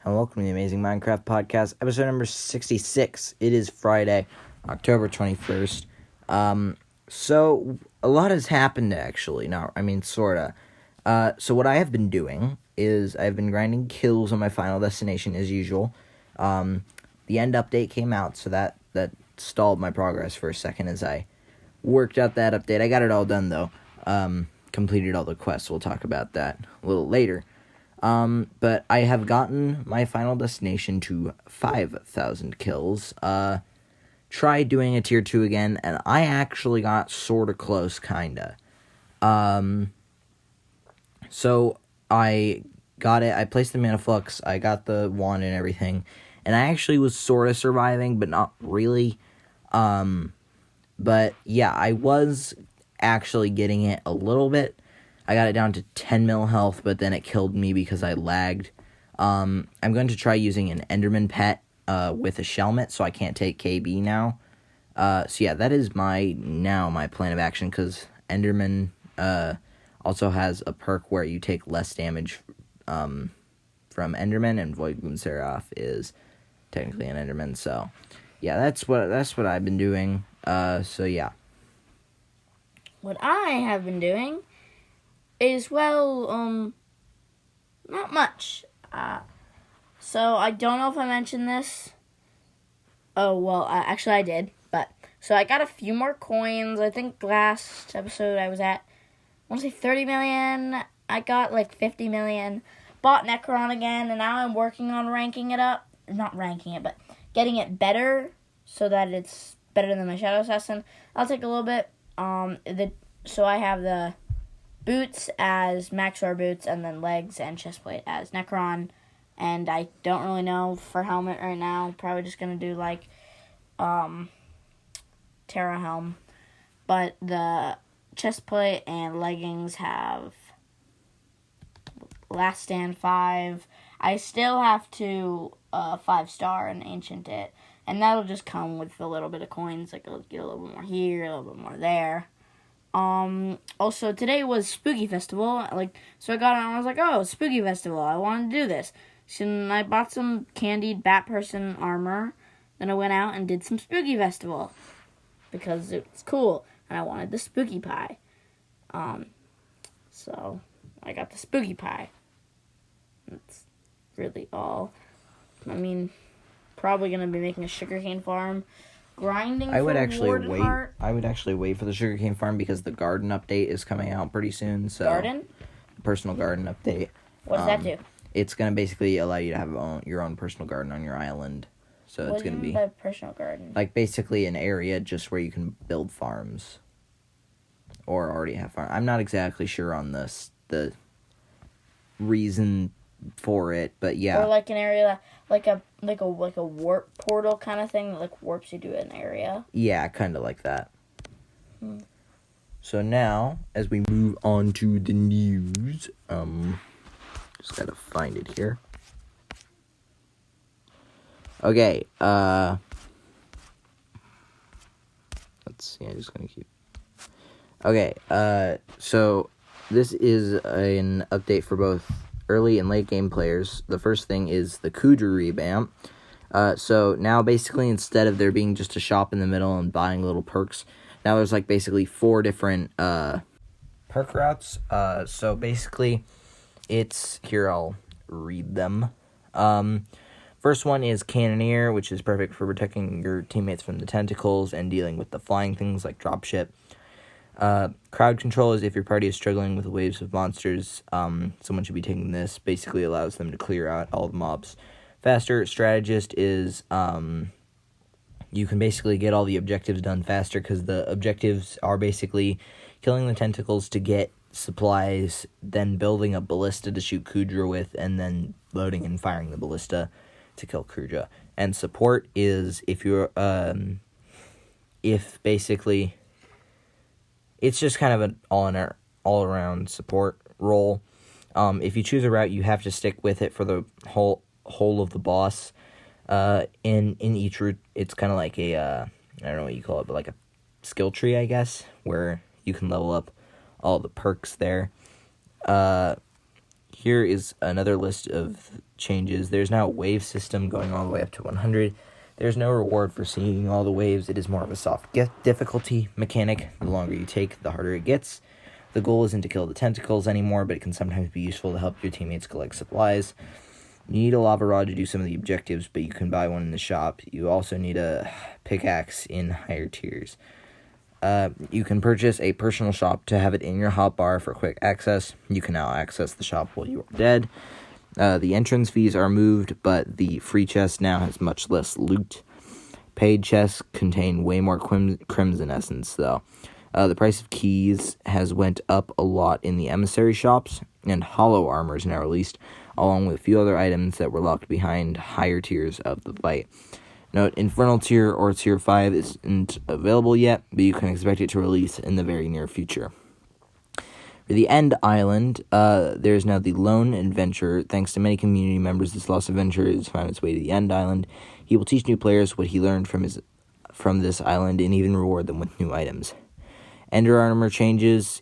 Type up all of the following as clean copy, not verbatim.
and welcome to the Amazing Minecraft Podcast, episode number 66. It is Friday, October 21st. So a lot has happened, actually. Sorta. So what I have been doing is I've been grinding kills on my final destination as usual. The end update came out, so that stalled my progress for a second as I worked out that update. I got it all done, though. Completed all the quests. We'll talk about that a little later. But I have gotten my final destination to 5,000 kills. Tried doing a tier 2 again, and I actually got sorta close, kinda. So I got it, I placed the mana flux, I got the wand and everything, and I actually was sorta surviving, but not really. But yeah, I was actually getting it a little bit. I got it down to 10 mil health, but then it killed me because I lagged. I'm going to try using an Enderman pet with a Shelmet, so I can't take KB now. So yeah, that is my plan of action, because Enderman also has a perk where you take less damage from Enderman, and Void Gloom Seraph is technically an Enderman. So yeah, that's what I've been doing. So yeah. What I have been doing is, not much. So I don't know if I mentioned this. Actually I did. So I got a few more coins. I think last episode I was at, I want to say 30 million. I got like 50 million. Bought Necron again, and now I'm working on ranking it up. Not ranking it, but getting it better so that it's better than my Shadow Assassin. I'll take a little bit. So I have the boots as Maxor boots, and then legs and chestplate as Necron. And I don't really know for helmet right now. Probably just gonna do like Terra helm. But the chestplate and leggings have Last Stand 5. I still have to 5-star and enchant it, and that'll just come with a little bit of coins. Like, I'll get a little bit more here, a little bit more there. Also, today was Spooky Festival. So I got on and I was like, oh, Spooky Festival, I want to do this. So then I bought some candied bat person armor. Then I went out and did some Spooky Festival, because it's cool, and I wanted the Spooky Pie. So I got the Spooky Pie. That's really all. Probably going to be making a sugarcane farm. Grinding I would actually wait for the sugarcane farm, because the garden update is coming out pretty soon. So Garden? Personal garden update. What does that do? It's gonna basically allow you to have your own personal garden on your island. So it's gonna be by personal garden? like basically an area just where you can build farms, or already have farms. I'm not exactly sure on the reason for it, but yeah. Or like an area like a warp portal kind of thing that like warps you to an area. Yeah, kind of like that. So now, as we move on to the news, just gotta find it here. Okay, let's see, I'm just gonna keep... Okay, so this is an update for both early and late game players. The first thing is the Kuudra revamp. So now basically, instead of there being just a shop in the middle and buying little perks, now there's like basically 4 different perk routes. So basically, it's here. I'll read them. First one is Cannoneer, which is perfect for protecting your teammates from the tentacles and dealing with the flying things like dropship. Crowd control is if your party is struggling with waves of monsters. Someone should be taking this. Basically allows them to clear out all the mobs faster. Strategist is you can basically get all the objectives done faster, because the objectives are basically killing the tentacles to get supplies, then building a ballista to shoot Kuudra with, and then loading and firing the ballista to kill Kuudra. And support is if you're if basically it's just kind of an all around support role. If you choose a route, you have to stick with it for the whole of the boss. In each route, it's kind of like a I don't know what you call it, but like a skill tree, I guess, where you can level up all the perks there. here is another list of changes. There's now a wave system going all the way up to 100. There's no reward for seeing all the waves. It is more of a soft difficulty mechanic. The longer you take, the harder it gets. The goal isn't to kill the tentacles anymore, but it can sometimes be useful to help your teammates collect supplies. You need a lava rod to do some of the objectives, but you can buy one in the shop. You also need a pickaxe in higher tiers. You can purchase a personal shop to have it in your hotbar for quick access. You can now access the shop while you are dead. The entrance fees are moved, but the free chest now has much less loot. Paid chests contain way more crimson essence, though. The price of keys has went up a lot in the emissary shops, and hollow armor is now released, along with a few other items that were locked behind higher tiers of the fight. Note, Infernal Tier or Tier 5 isn't available yet, but you can expect it to release in the very near future. For the End Island, there is now the Lone Adventurer. Thanks to many community members, this lost adventurer has found its way to the End Island. He will teach new players what he learned from this island and even reward them with new items. Ender Armor changes.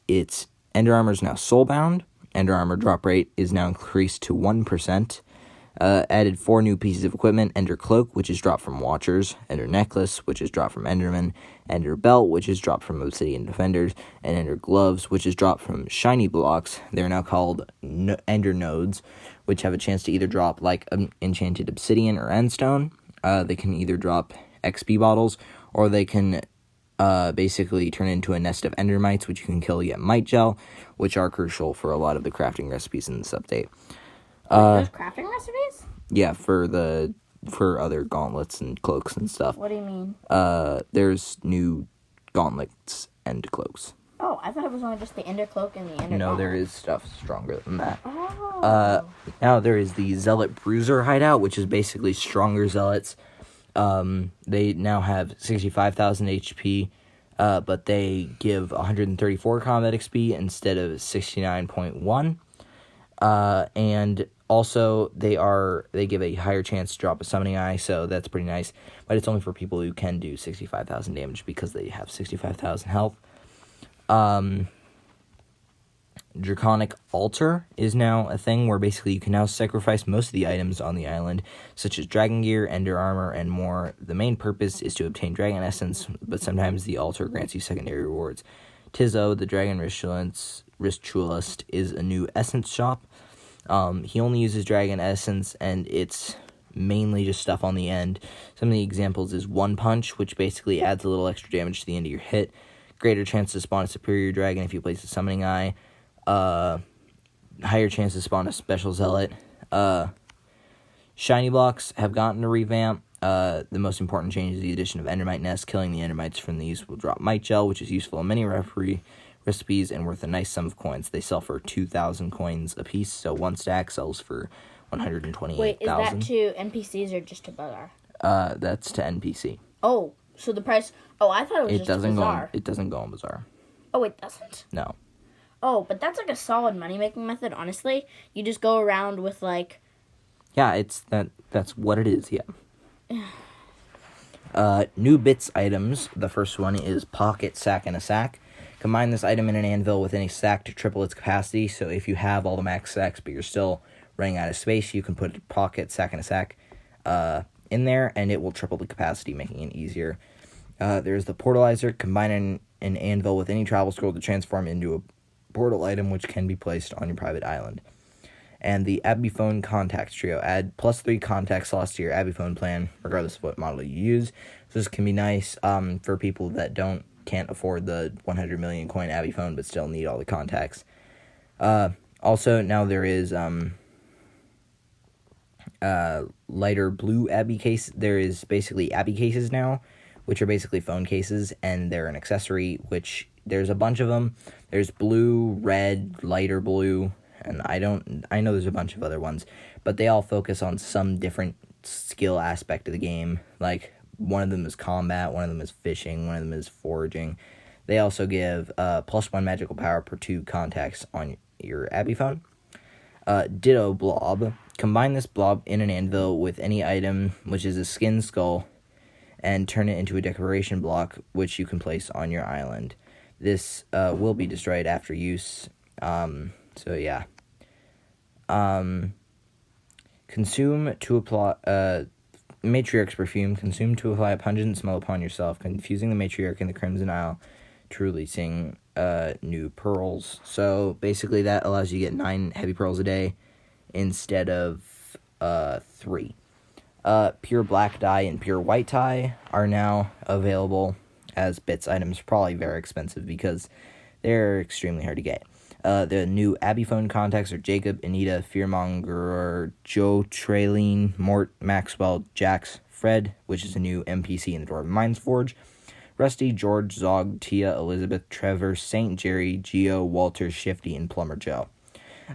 Ender Armor is now soulbound. Ender Armor drop rate is now increased to 1%. Added 4 new pieces of equipment: Ender Cloak, which is dropped from Watchers; Ender Necklace, which is dropped from Endermen; Ender Belt, which is dropped from Obsidian Defenders; and Ender Gloves, which is dropped from Shiny Blocks. They're now called Ender Nodes, which have a chance to either drop like Enchanted Obsidian or Endstone. They can either drop XP bottles, or they can basically turn into a nest of Endermites, which you can kill to get Might Gel, which are crucial for a lot of the crafting recipes in this update. There's crafting recipes? Yeah, for other gauntlets and cloaks and stuff. What do you mean? There's new gauntlets and cloaks. Oh, I thought it was only just the Ender Cloak and the Ender No, Gauntlet. there is stuff stronger than that. Oh. Now there is the Zealot Bruiser hideout, which is basically stronger zealots. They now have 65,000 HP, but they give 134 combat XP instead of 69.1. And also they give a higher chance to drop a summoning eye, so that's pretty nice. But it's only for people who can do 65,000 damage because they have 65,000 health. Draconic Altar is now a thing where basically you can now sacrifice most of the items on the island, such as dragon gear, ender armor, and more. The main purpose is to obtain dragon essence, but sometimes the altar grants you secondary rewards. Tizo, the dragon ritualist, is a new essence shop. He only uses dragon essence, and it's mainly just stuff on the end. Some of the examples is One Punch, which basically adds a little extra damage to the end of your hit. Greater chance to spawn a superior dragon if you place a summoning eye. Higher chance to spawn a special zealot. Shiny blocks have gotten a revamp. The most important change is the addition of Endermite nests. Killing the Endermites from these will drop Might Gel, which is useful in many recipes and worth a nice sum of coins. They sell for 2,000 coins a piece, so one stack sells for 128,000. Wait, is that to NPCs or just to Bazaar? That's to NPC. Oh, so the price... Oh, I thought it was just doesn't to Bazaar. It doesn't go on Bazaar. Oh, it doesn't? No. Oh, but that's like a solid money-making method, honestly. You just go around with, like... Yeah, that's what it is, yeah. New bits items. The first one is Pocket Sack in a Sack. Combine this item in an anvil with any sack to triple its capacity, so if you have all the max sacks but you're still running out of space, you can put a Pocket Sack in a Sack in there, and it will triple the capacity, making it easier. There's the Portalizer. Combine an anvil with any travel scroll to transform into a portal item, which can be placed on your private island. And the Abiphone Contacts Trio. Add +3 contact slots to your Abiphone plan, regardless of what model you use. So this can be nice for people that can't afford the 100 million coin Abiphone, but still need all the contacts. Also, now there is lighter blue Abby case. There is basically Abby cases now, which are basically phone cases, and they're an accessory, which there's a bunch of them. There's blue, red, lighter blue, and I know there's a bunch of other ones, but they all focus on some different skill aspect of the game. Like, one of them is combat, one of them is fishing, one of them is foraging. They also give +1 magical power per 2 contacts on your Abiphone. Ditto Blob. Combine this blob in an anvil with any item, which is a skin skull, and turn it into a decoration block, which you can place on your island. This will be destroyed after use. So yeah. Consume to apply, Matriarch's perfume, consume to apply a pungent smell upon yourself, confusing the matriarch and the Crimson Isle to releasing new pearls. So basically that allows you to get 9 heavy pearls a day instead of 3. Pure black dye and pure white dye are now available as bits items, probably very expensive because they're extremely hard to get. The new Abbey phone contacts are Jacob, Anita, Fearmonger, Joe, Traylene, Mort, Maxwell, Jax, Fred, which is a new NPC in the Dwarven Mines Forge, Rusty, George, Zog, Tia, Elizabeth, Trevor, St. Jerry, Geo, Walter, Shifty, and Plumber Joe.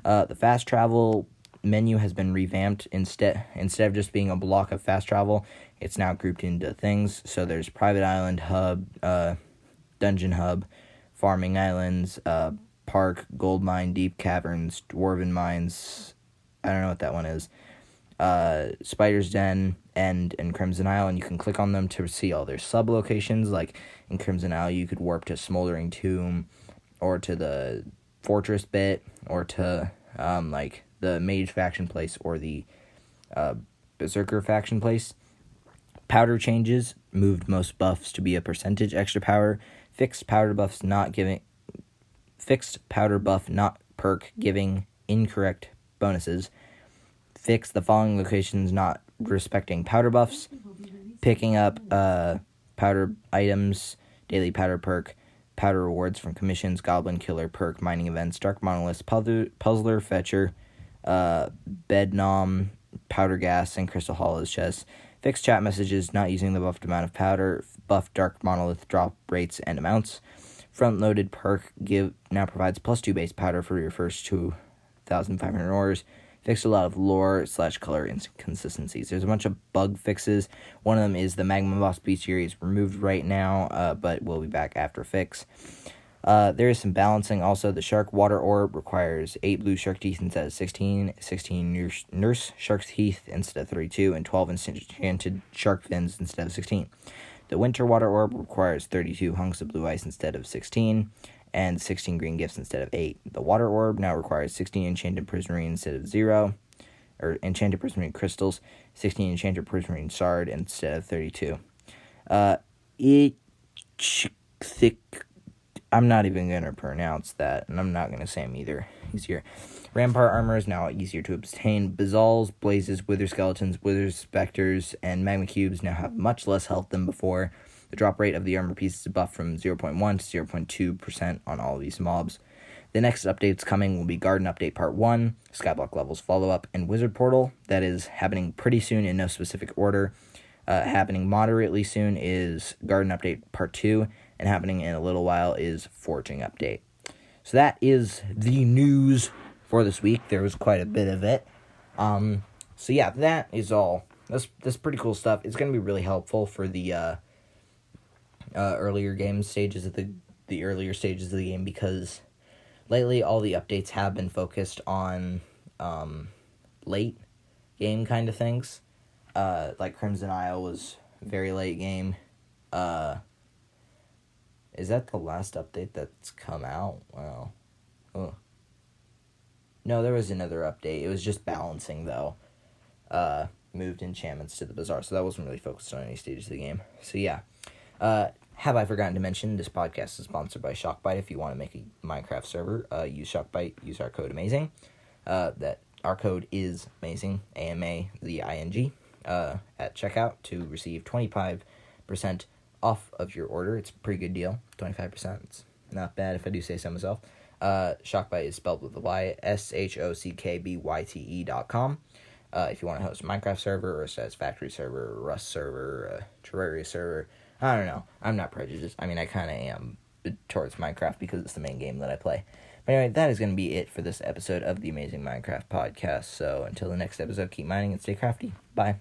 The fast travel menu has been revamped. Instead of just being a block of fast travel, it's now grouped into things. So there's Private Island, Hub, Dungeon Hub, Farming Islands, Park, Gold Mine, Deep Caverns, Dwarven Mines, I don't know what that one is, Spider's Den, and Crimson Isle, and you can click on them to see all their sub-locations. Like in Crimson Isle, you could warp to Smoldering Tomb, or to the Fortress bit, or to, like, the Mage faction place, or the Berserker faction place. Powder changes, moved most buffs to be a percentage extra power, fixed powder buff not perk giving incorrect bonuses, fix the following locations not respecting powder buffs, picking up powder items, daily powder perk, powder rewards from commissions, goblin killer perk, mining events, dark monolith, puzzler, fetcher, bednom, powder gas, and crystal hollows chests, fix chat messages not using the buffed amount of powder, buff dark monolith drop rates and amounts. Front-loaded perk now provides +2 base powder for your first 2,500 orders. Fixed a lot of lore/color inconsistencies. There's a bunch of bug fixes. One of them is the Magma Boss bestiary is removed right now, but will be back after fix. There is some balancing. Also, the Shark Water Orb requires 8 blue shark teeth instead of 16, 16 nurse shark teeth instead of 32, and 12 enchanted shark fins instead of 16. The Winter Water Orb requires 32 hunks of blue ice instead of 16, and 16 green gifts instead of 8. The Water Orb now requires 16 enchanted prismarine instead of 0, or enchanted prismarine crystals, 16 enchanted prismarine shard instead of 32. I'm not even going to pronounce that, and I'm not going to say them either. Easier. Rampart armor is now easier to obtain. Bazaals, blazes, wither skeletons, wither specters, and magma cubes now have much less health than before. The drop rate of the armor pieces is buffed from 0.1 to 0.2% on all of these mobs. The next updates coming will be Garden Update Part 1, Skyblock Levels Follow-Up, and Wizard Portal. That is happening pretty soon in no specific order. Happening moderately soon is Garden Update Part 2, and happening in a little while is Forging Update. So that is the news for this week. There was quite a bit of it. So yeah, that is all. That's pretty cool stuff. It's going to be really helpful for the earlier stages of the earlier stages of the game, because lately all the updates have been focused on late game kind of things. Like Crimson Isle was very late game. Is that the last update that's come out? Wow. Oh. No, there was another update. It was just balancing, though. Moved enchantments to the bazaar, so that wasn't really focused on any stages of the game. So, yeah. Have I forgotten to mention, this podcast is sponsored by Shockbyte. If you want to make a Minecraft server, use Shockbyte. Use our code AMAZING. Our code is AMAZING, AMAZING, at checkout to receive 25% off of your order. It's a pretty good deal. 25%. It's not bad if I do say so myself. Shockbyte is spelled with a Y, SHOCKBYTE.com. If you want to host a Minecraft server, or a Satisfactory server, or a Rust server, a Terraria server, I don't know. I'm not prejudiced. I mean, I kind of am towards Minecraft because it's the main game that I play. But anyway, that is going to be it for this episode of the Amazing Minecraft Podcast. So until the next episode, keep mining and stay crafty. Bye.